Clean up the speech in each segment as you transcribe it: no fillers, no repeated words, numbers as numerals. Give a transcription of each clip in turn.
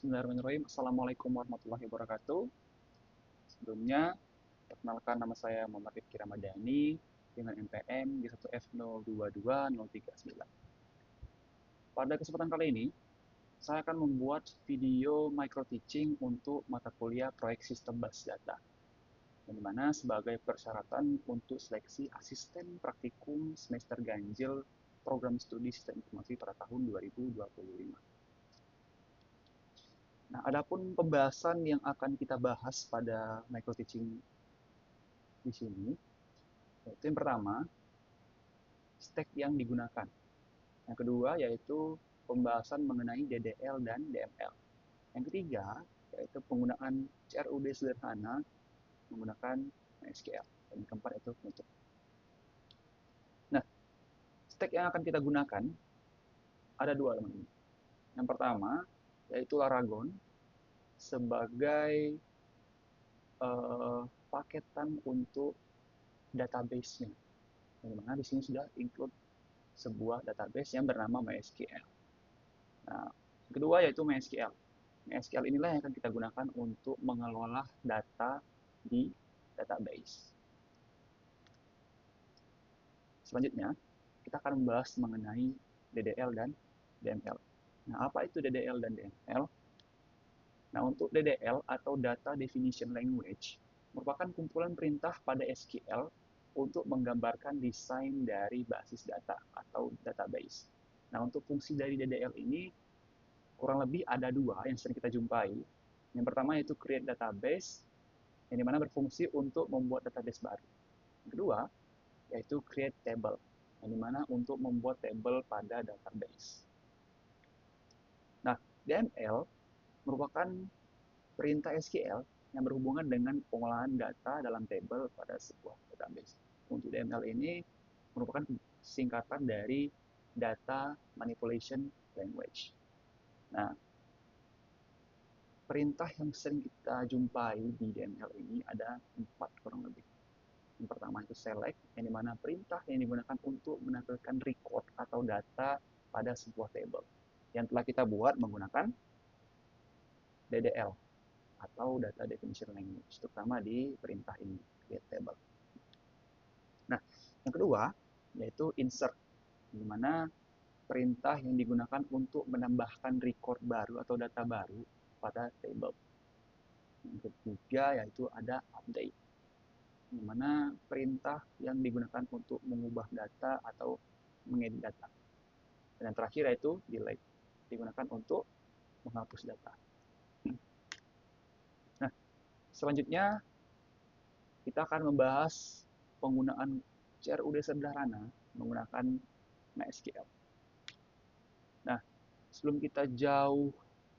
Bismillahirrahmanirrahim. Assalamualaikum warahmatullahi wabarakatuh. Sebelumnya, perkenalkan nama saya Muhammad Rifki Ramadhani dengan NPM G1F022039. Pada kesempatan kali ini, saya akan membuat video micro teaching untuk mata kuliah proyek sistem basis data, yang dimana sebagai persyaratan untuk seleksi asisten praktikum semester ganjil program studi sistem informasi pada tahun 2025. Nah, adapun pembahasan yang akan kita bahas pada micro teaching di sini, yaitu yang pertama, stack yang digunakan. Yang kedua, yaitu pembahasan mengenai DDL dan DML. Yang ketiga, yaitu penggunaan CRUD sederhana menggunakan MySQL. Dan yang keempat, itu penutup. Nah, stack yang akan kita gunakan ada dua, teman-teman. Yang pertama, yaitu Laragon sebagai paketan untuk database-nya. Yang mana di sini sudah include sebuah database yang bernama MySQL. Nah, yang kedua yaitu MySQL. MySQL inilah yang akan kita gunakan untuk mengelola data di database. Selanjutnya, kita akan membahas mengenai DDL dan DML. Nah, apa itu DDL dan DML? Nah, untuk DDL atau Data Definition Language merupakan kumpulan perintah pada SQL untuk menggambarkan desain dari basis data atau database. Nah, untuk fungsi dari DDL ini kurang lebih ada dua yang sering kita jumpai. Yang pertama yaitu create database, yang dimana berfungsi untuk membuat database baru. Yang kedua yaitu create table, yang dimana untuk membuat table pada database. Nah, DML merupakan perintah SQL yang berhubungan dengan pengolahan data dalam table pada sebuah database. Untuk DML ini merupakan singkatan dari Data Manipulation Language. Nah, perintah yang sering kita jumpai di DML ini ada 4 kurang lebih. Yang pertama itu select, yang dimana perintah yang digunakan untuk menampilkan record atau data pada sebuah table yang telah kita buat menggunakan DDL atau Data Definition Language, terutama di perintah ini, create table. Nah, yang kedua yaitu insert, di mana perintah yang digunakan untuk menambahkan record baru atau data baru pada table. Yang ketiga yaitu ada update, di mana perintah yang digunakan untuk mengubah data atau mengedit data. Dan yang terakhir yaitu delete, digunakan untuk menghapus data. Nah, selanjutnya kita akan membahas penggunaan CRUD sederhana menggunakan MySQL. Nah, sebelum kita jauh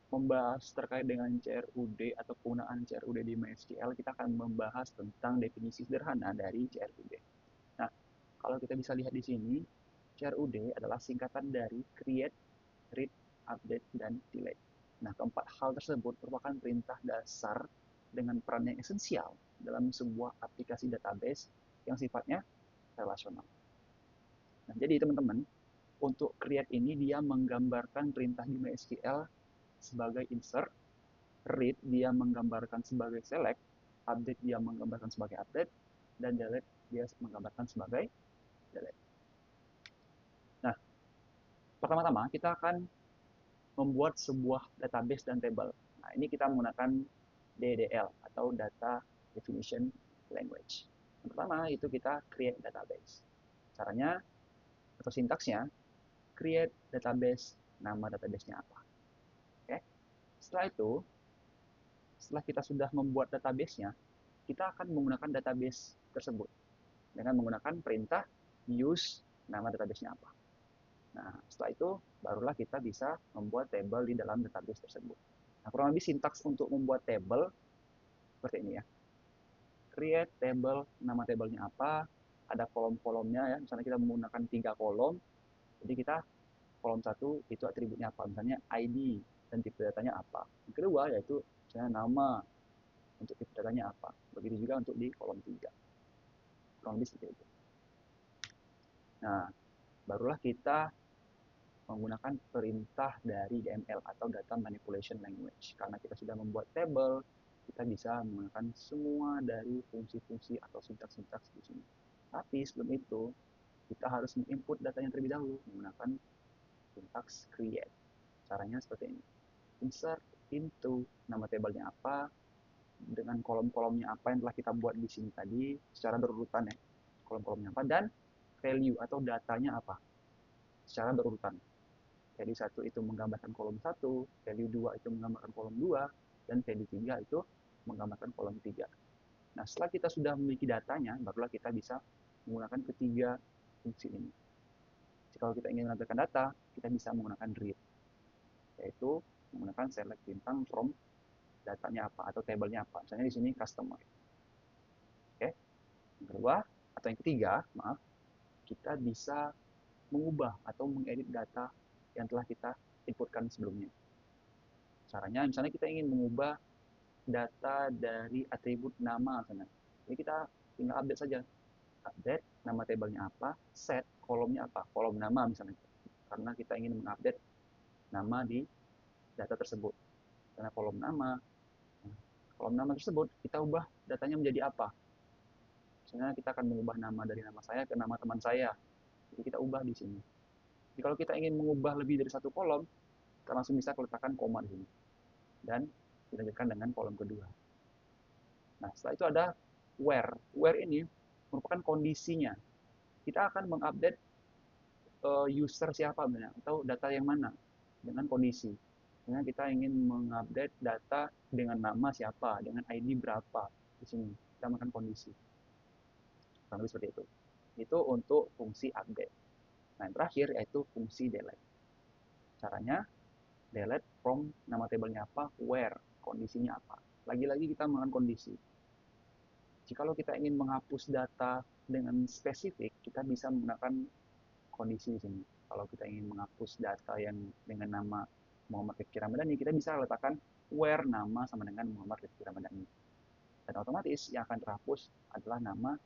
membahas terkait dengan CRUD atau penggunaan CRUD di MySQL, kita akan membahas tentang definisi sederhana dari CRUD. Nah, kalau kita bisa lihat di sini, CRUD adalah singkatan dari create, read, update, dan delete. Nah, keempat hal tersebut merupakan perintah dasar dengan peran yang esensial dalam sebuah aplikasi database yang sifatnya relasional. Nah, jadi teman-teman, untuk create ini dia menggambarkan perintah di MySQL sebagai insert, read dia menggambarkan sebagai select, update dia menggambarkan sebagai update, dan delete dia menggambarkan sebagai delete. Nah, pertama-tama kita akan membuat sebuah database dan table. Nah, ini kita menggunakan DDL atau Data Definition Language. Yang pertama itu kita create database. Caranya atau sintaksnya, create database, nama database-nya apa. Oke. Setelah itu, setelah kita sudah membuat database-nya, kita akan menggunakan database tersebut dengan menggunakan perintah use nama database-nya apa. Nah, setelah itu barulah kita bisa membuat table di dalam database tersebut. Nah, kurang lebih sintaks untuk membuat table seperti ini ya. Create table, nama tablenya apa, ada kolom-kolomnya ya. Misalnya kita menggunakan 3 kolom, jadi kita kolom 1 itu atributnya apa, misalnya ID dan tipe datanya apa. Yang kedua yaitu misalnya nama, untuk tipe datanya apa. Begitu juga untuk di kolom 3. Kurang lebih seperti itu. Nah, barulah kita menggunakan perintah dari DML atau Data Manipulation Language. Karena kita sudah membuat table, kita bisa menggunakan semua dari fungsi-fungsi atau sintaks-sintaks di sini. Tapi sebelum itu, kita harus menginput datanya terlebih dahulu menggunakan sintaks create. Caranya seperti ini. Insert into nama tabelnya apa, dengan kolom-kolomnya apa yang telah kita buat di sini tadi secara berurutan ya. Kolom-kolomnya apa dan value atau datanya apa secara berurutan. Value 1 itu menggambarkan kolom 1, value 2 itu menggambarkan kolom 2, dan value 3 itu menggambarkan kolom 3. Nah, setelah kita sudah memiliki datanya, barulah kita bisa menggunakan ketiga fungsi ini. Kalau kita ingin menampilkan data, kita bisa menggunakan read, yaitu menggunakan select bintang from datanya apa atau tabelnya apa. Misalnya di sini customer. Oke. Yang kedua atau yang ketiga, maaf, kita bisa mengubah atau mengedit data yang telah kita inputkan sebelumnya. Caranya misalnya kita ingin mengubah data dari atribut nama misalnya. Jadi kita tinggal update saja. Update nama tabelnya apa, set kolomnya apa, kolom nama misalnya. Karena kita ingin mengupdate nama di data tersebut. Karena kolom nama tersebut kita ubah datanya menjadi apa. Misalnya kita akan mengubah nama dari nama saya ke nama teman saya. Jadi kita ubah di sini. Jadi kalau kita ingin mengubah lebih dari satu kolom, kita langsung bisa letakkan koma di sini. Dan dilanjutkan dengan kolom kedua. Nah, setelah itu ada where. Where ini merupakan kondisinya. Kita akan mengupdate user siapa sebenarnya, atau data yang mana dengan kondisi. Misalnya kita ingin mengupdate data dengan nama siapa, dengan ID berapa. Di sini kita makan kondisi. Kurang lebih seperti itu. Itu untuk fungsi update. Nah, yang terakhir yaitu fungsi delete. Caranya delete from nama tabelnya apa, where, kondisinya apa. Lagi-lagi kita menggunakan kondisi. Jikalau kita ingin menghapus data dengan spesifik, kita bisa menggunakan kondisi di sini. Kalau kita ingin menghapus data yang dengan nama Muhammad Rifki Ramadhani, kita bisa letakkan where nama sama dengan Muhammad Rifki Ramadhani. Dan otomatis yang akan terhapus adalah nama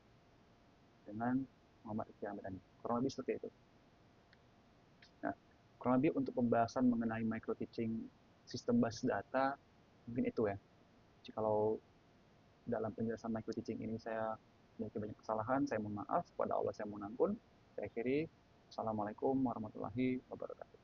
dengan Muhammad Rifki Ramadhani. Kurang lebih seperti itu. Nah, kurang lebih untuk pembahasan mengenai micro teaching sistem basis data, mungkin itu ya. Jikalau dalam penjelasan micro teaching ini saya memiliki banyak kesalahan, saya mohon maaf. Kepada Allah saya mohon ampun. Saya akhiri. Assalamualaikum warahmatullahi wabarakatuh.